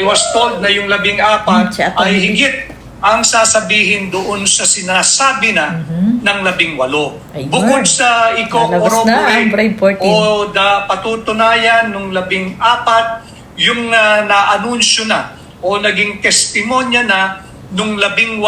was told na yung 14 ay higit ang sasabihin doon sa sinasabi na ng 18. Bukod sa i-corroborate o patutunayan ng 14, yung na-anunsyo na o naging testimonya na nung 18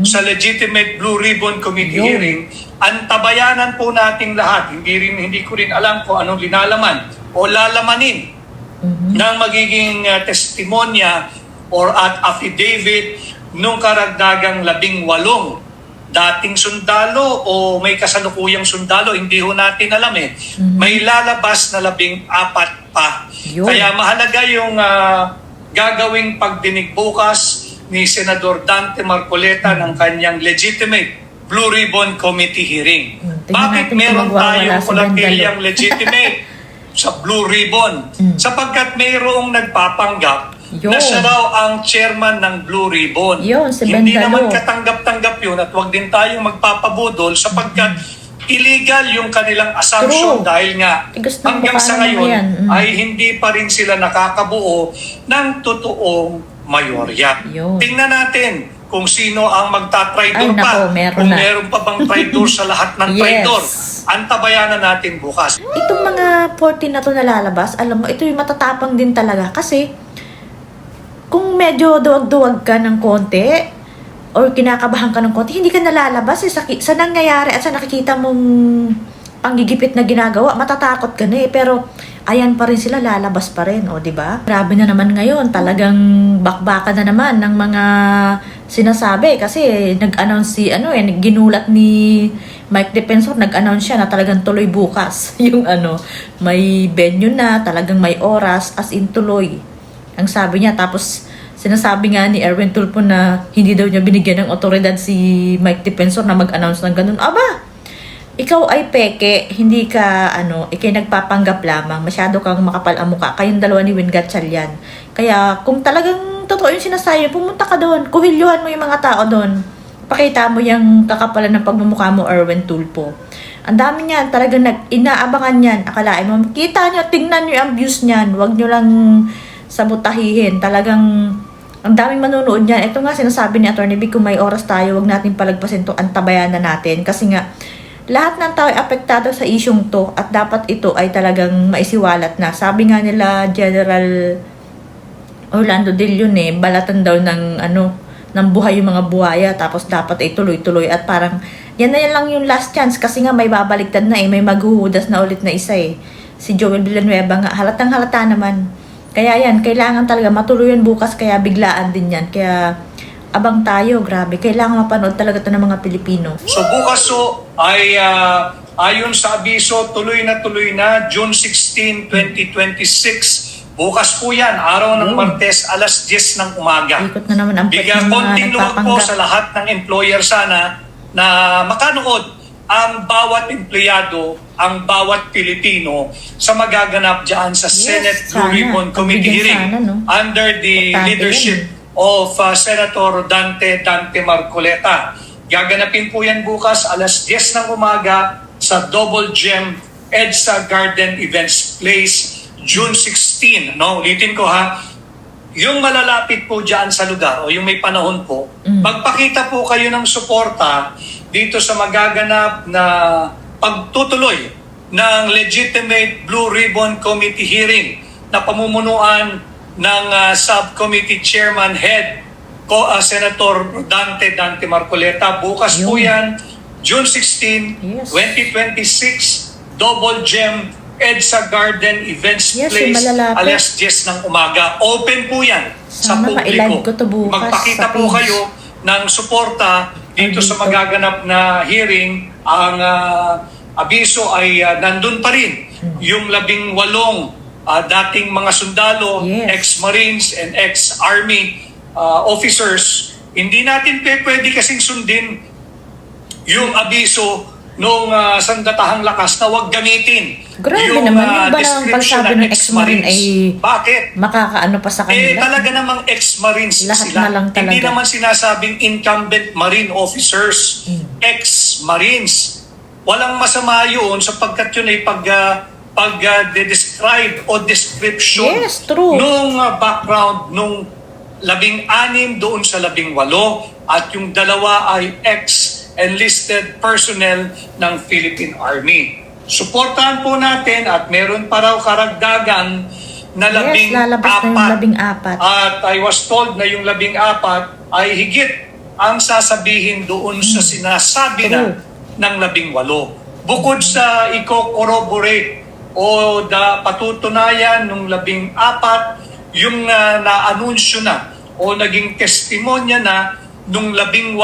sa legitimate Blue Ribbon Committee hearing, antabayanan po nating lahat. Hindi ko rin alam kung anong linalaman o lalamanin ng magiging testimonya or at affidavit nung karagdagang 18 dating sundalo o may kasalukuyang sundalo, hindi ho natin alam eh. May lalabas na 14 pa. Kaya mahalaga yung gagawing pagdinig bukas ni Senador Dante Marcoleta ng kanyang legitimate Blue Ribbon Committee hearing. Bakit meron tayong kulatilyang legitimate sa Blue Ribbon? Sapagkat mayroong nagpapanggap na siya daw ang chairman ng Blue Ribbon. Hindi naman katanggap-tanggap yun at huwag din tayong magpapabudol sapagkat illegal yung kanilang assumption dahil nga hanggang sa ngayon ay hindi pa rin sila nakakabuo ng totoong mayorya. Tingnan natin kung sino ang magta-traitor pa. Kung meron pa bang traitor sa lahat ng traitor. Antabayanan natin bukas. Itong mga 14 na to nalalabas, alam mo, ito yung matatapang din talaga kasi kung medyo duwag-duwag ka ng konti or kinakabahan ka ng konti, hindi ka nalalabas eh. Sa nangyayari at sa nakikita mong panggigipit na ginagawa, matatakot ka na eh. Pero ayan pa rin sila, lalabas pa rin, o diba? Grabe na naman ngayon, talagang bakbakan na naman ng mga sinasabi kasi nag-announce ginulat ni Mike Defensor, nag-announce siya na talagang tuloy bukas yung may venue na, talagang may oras, as in tuloy. Ang sabi niya, tapos sinasabi nga ni Erwin Tulfo na hindi daw niya binigyan ng otoridad si Mike Defensor na mag-announce ng ganun. Aba, ikaw ay peke, hindi ka, ikay nagpapanggap lamang, masyado kang makapal ang mukha. Kayong dalawa ni Win Gatchalian. Kaya kung talagang totoo yung sinasabi, pumunta ka doon, kuhilyuhan mo yung mga tao doon. Pakita mo yung kakapalan ng pagmumukha mo, Erwin Tulfo. Ang dami niyan, talagang inaabangan niyan. Akalain mo, kita nyo, tingnan nyo yung views niyan. Huwag nyo lang sabutahihin. Talagang ang daming manonood niyan. Ito nga sinasabi ni Atty. Vic, kung may oras tayo, wag natin palagpasin to, antabayan na natin. Kasi nga, lahat ng tao ay apektado sa isyong to at dapat ito ay talagang maisiwalat na. Sabi nga nila, General Orlando De Leon balatan daw ng buhay yung mga buhaya tapos dapat ay tuloy-tuloy at parang yan na yan lang yung last chance kasi nga may babaliktad na may maghuhudas na ulit na isa Si Joel Villanueva nga, halatang halata naman. Kaya yan, kailangan talaga matuluyan bukas kaya biglaan din yan. Kaya abang tayo, grabe. Kailangan mapanood talaga ito ng mga Pilipino. So bukas ay ayon sa abiso, tuloy na June 16, 2026. Bukas po yan, araw ng Martes, alas 10 ng umaga. Ikot na naman ang bigyan konting luwag po sa lahat ng employer sana na makanood ang bawat empleyado, ang bawat Pilipino sa magaganap dyan sa Senate Blue Ribbon Committee hearing under the leadership of Senator Dante Marcoleta. Gaganapin po yan bukas alas 10 ng umaga sa Double Gem EDSA Garden Events Place, June 16. Ulitin ko ha. Yung malalapit po dyan sa lugar o yung may panahon po, magpakita po kayo ng suporta dito sa magaganap na pagtutuloy ng legitimate Blue Ribbon Committee hearing na pamumunuan ng Subcommittee Chairman Head Senator Dante Marcoleta. Bukas po yan, June 16, 2026, Double Gem EDSA Garden Events Place, alas 10 ng umaga. Open po yan sa publiko. Magpakita po kayo ng suporta dito sa magaganap na hearing. Ang abiso ay nandun pa rin yung 18 dating mga sundalo, ex-Marines and ex-Army officers. Hindi natin pwede kasing sundin yung abiso nung sandatahang lakas na huwag gamitin. Grabe yung naman, yung ba naman pagsabi ng ex-marine ay bakit? Makakaano pa sa kanila? Talaga namang ex-marines lahat sila. Na lang talaga. Hindi naman sinasabing incumbent marine officers, ex-marines. Walang masama yun sapagkat yun ay pag-describe o description Yes, true. nung background nung 16 doon sa 18 at yung dalawa ay ex-enlisted personnel ng Philippine Army. Suportahan po natin at meron pa raw karagdagan na Yes, lalabas na yung 14. At I was told na yung 14 ay higit ang sasabihin doon sa sinasabi na ng 18. Bukod sa i-corroborate o patutunayan ng 14, yung na-anunsyo na o naging testimonya na nung 18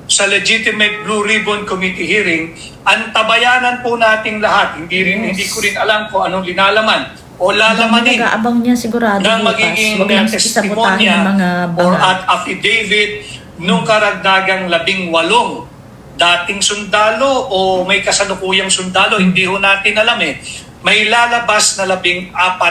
sa legitimate Blue Ribbon Committee hearing, ang tabayanan po nating lahat. Hindi ko rin alam kung anong linalaman o lalamanin Nag-aabang niya sigurado na bukas. magiging Huwag lang testimonya ng mga or banga. at affidavit nung karagdagang 18 dating sundalo o may kasalukuyang sundalo, hindi ho natin alam eh. May lalabas na 14 pa.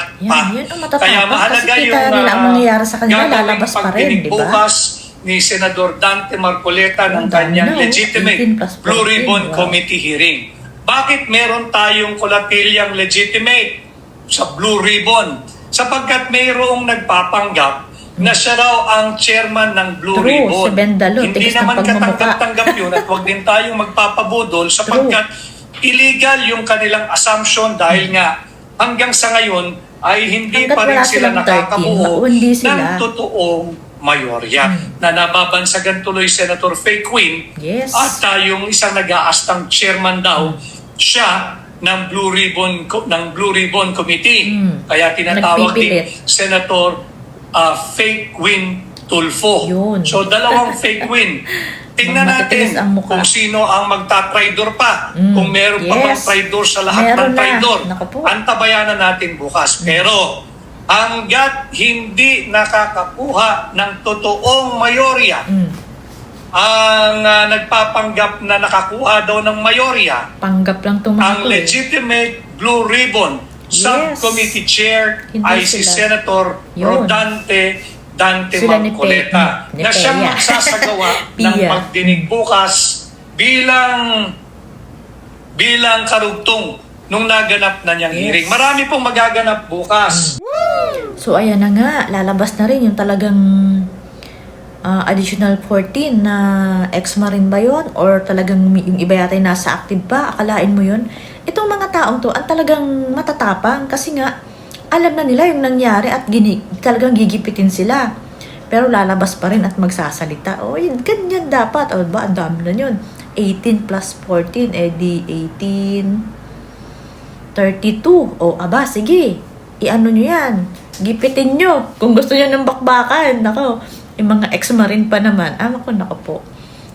Yan ang matatapang. Kaya mahalaga Kasi kita yung nila ang mangyayari sa kanila, gagawing lalabas pa rin, pagdinig di ba? bukas ni Senador Dante Marcoleta ng Ang dami kanyang na, 18 legitimate plus Blue 14, Ribbon wow. Committee hearing. Bakit meron tayong kolatilyang legitimate sa Blue Ribbon? Sapagkat mayroong nagpapanggap na siya raw ang chairman ng Blue True, Ribbon. si Bendalo, Hindi tigas ng naman pagmumukha. katanggap-tanggap yun at huwag din tayong magpapabudol sapagkat illegal yung kanilang assumption dahil nga hanggang sa ngayon ay hindi Hanggat pa rin wala sila silang 13, nakakabuo mauundi sila. ng totoong mayorya na nababansagan tuloy Senator Faye Quinn Yes. at tayong isang nag-aastang chairman daw siya ng Blue Ribbon Committee. Kaya tinatawag din Nagpipilit. Senator Faye Quinn Tulfo. Yun. So dalawang Faye Quinn. Tingnan Matitigas natin ang mukha. kung sino ang magta-traidor pa. Kung meron pa bang Yes. traidor sa lahat Meron ng na. traidor. Naku po. Antabayanan natin bukas. Pero hanggat hindi nakakakuha ng totoong mayorya, ang nagpapanggap na nakakuha daw ng mayorya, Panggap lang itong mga ang to, eh. legitimate Blue Ribbon Yes. Subcommittee Chair Hindi ay si sila. Senator Yun. Dante Sila ni Marcoleta Ni na siyang Peña. magsasagawa ng Pia. pagdinig bukas bilang karugtong nung naganap na niyang Yes. hearing. Marami pong magaganap bukas. So ayan na nga, lalabas na rin yung talagang additional 14 na ex-marine ba yun? Or talagang yung iba yata yung nasa active pa? Akalain mo yun? Itong mga taong to, ang talagang matatapang kasi nga, alam na nila yung nangyari at talagang gigipitin sila. Pero lalabas pa rin at magsasalita. O, yun, ganyan dapat. O, ba, ang dami na yun. 18 plus 14, di 18, 32. O, aba, sige. I-ano nyo yan. Gipitin nyo. Kung gusto nyo ng bakbakan. Nako, yung mga ex-marine pa naman. Nako po.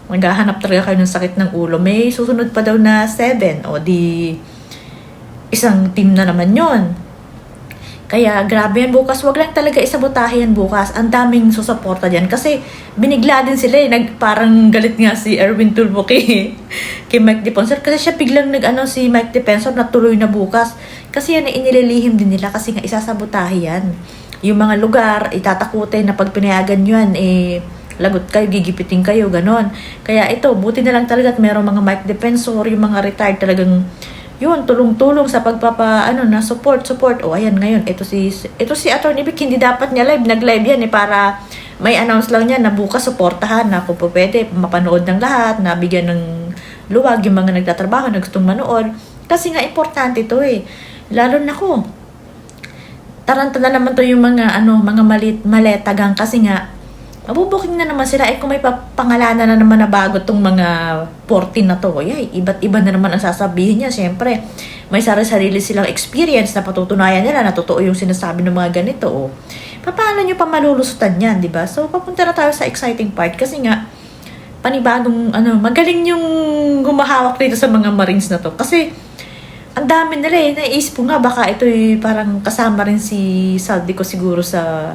Maghahanap talaga kayo ng sakit ng ulo. May susunod pa daw na 7. O, di isang team na naman yon. Kaya grabe yan bukas. Wag lang talaga isabotahe yan bukas. Ang daming susuporta dyan. Kasi binigla din sila eh. Parang galit nga si Erwin Tulfo kay Mike Defensor. Kasi siya biglang si Mike Defensor na tuloy na bukas. Kasi yan ay inililihim din nila. Kasi nga isasabotahe yan. Yung mga lugar, itatakutin na pag pinayagan nyo yan, lagot kayo, gigipitin kayo, ganon. Kaya ito, buti na lang talaga at merong mga Mike Defensor, yung mga retired talagang yun, tulong-tulong sa support. O, ayan, ngayon, ito si Atty. Vic, hindi dapat niya live. Nag-live yan para may announce lang niya na bukas suportahan na kung pwede, mapanood ng lahat, na bigyan ng luwag yung mga nagtatrabaho, na gustong manood. Kasi nga, importante ito eh. Lalo na ko. Taranta na naman to yung mga, mga maletagang kasi nga, mabubuking na naman sila. Kung may pangalanan na naman na bago tong mga 14 na to, iba't iba na naman ang sasabihin niya. Siyempre, may sarili silang experience na patutunayan nila na totoo yung sinasabi ng mga ganito. O, paano nyo pa malulusutan yan, di ba? So, papunta na tayo sa exciting part kasi nga, panibagong, magaling yung humahawak dito sa mga Marines na to. Kasi, ang dami nila naisip ko nga, baka ito parang kasama rin si Saldi ko siguro sa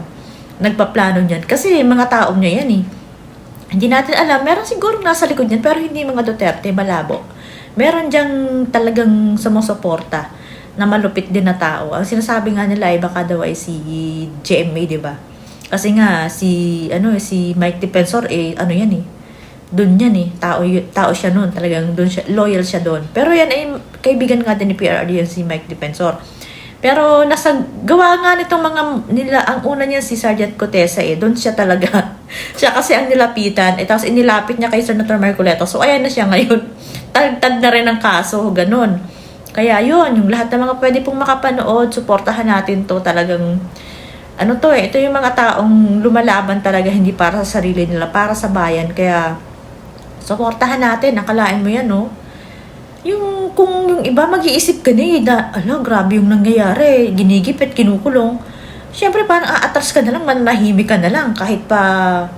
nagpaplano niyan. Kasi mga taong niya yan eh. Hindi natin alam. Meron siguro nasa likod niyan, pero hindi mga Duterte, malabo. Meron diyang talagang sumusuporta na malupit din na tao. Ang sinasabi nga nila ay baka daw ay si GMA, di ba? Kasi nga, si Mike Defensor, yan eh. Doon yan eh. Tao siya noon. Talagang doon siya, loyal siya doon. Pero yan ay, kaibigan nga din ni PRRD yan si Mike Defensor. Pero nasa gawa nga nitong mga nila, ang una niya si Sergeant Cotesa doon siya talaga. Siya kasi ang nilapitan, tapos inilapit niya kay Senator Marcoleta. So ayan na siya ngayon. Tagtag na rin ang kaso, ganun. Kaya yun, yung lahat ng mga pwede pong makapanood, suportahan natin to talagang ito yung mga taong lumalaban talaga hindi para sa sarili nila, para sa bayan. Kaya suportahan natin, nakalain mo yan, no? Kung yung iba mag-iisip ka na, grabe yung nangyayari, ginigipit, kinukulong. Siyempre, parang aatras ka na lang, manahimik ka na lang, kahit pa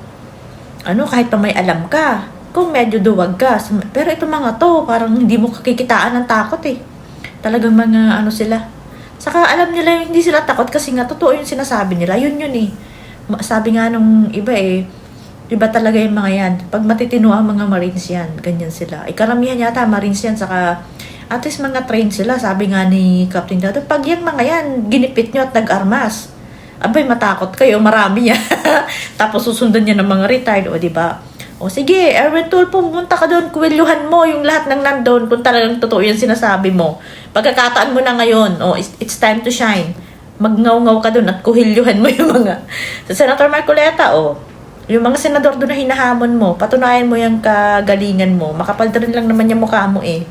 may alam ka. Kung medyo duwag ka. Pero itong mga to, parang hindi mo kakikitaan ng takot eh. Talagang mga sila. Saka alam nila hindi sila takot kasi nga totoo yung sinasabi nila. Yun eh. Sabi nga nung iba iba talaga yung mga yan. Pag matitino ang mga Marines yan, ganyan sila. Karamihan yata Marines yan, saka at least mga trained sila. Sabi nga ni Captain Dado, pag yan mga yan, ginipit nyo at nag-armas. Abay, matakot kayo, marami yan. Tapos susundan niya ng mga retired, o diba? O sige, Erwin Tulfo, pumunta ka doon, kuwelyuhan mo yung lahat ng nandun kung talagang totoo yung sinasabi mo. Pagkakataan mo na ngayon, it's time to shine. Magngaw-ngaw ka doon at kuhilyuhan mo yung mga... Sa Senator Marcoleta, yung mga senador doon na hinahamon mo, patunayan mo yung kagalingan mo. Makapal rin lang naman yung mukha mo eh.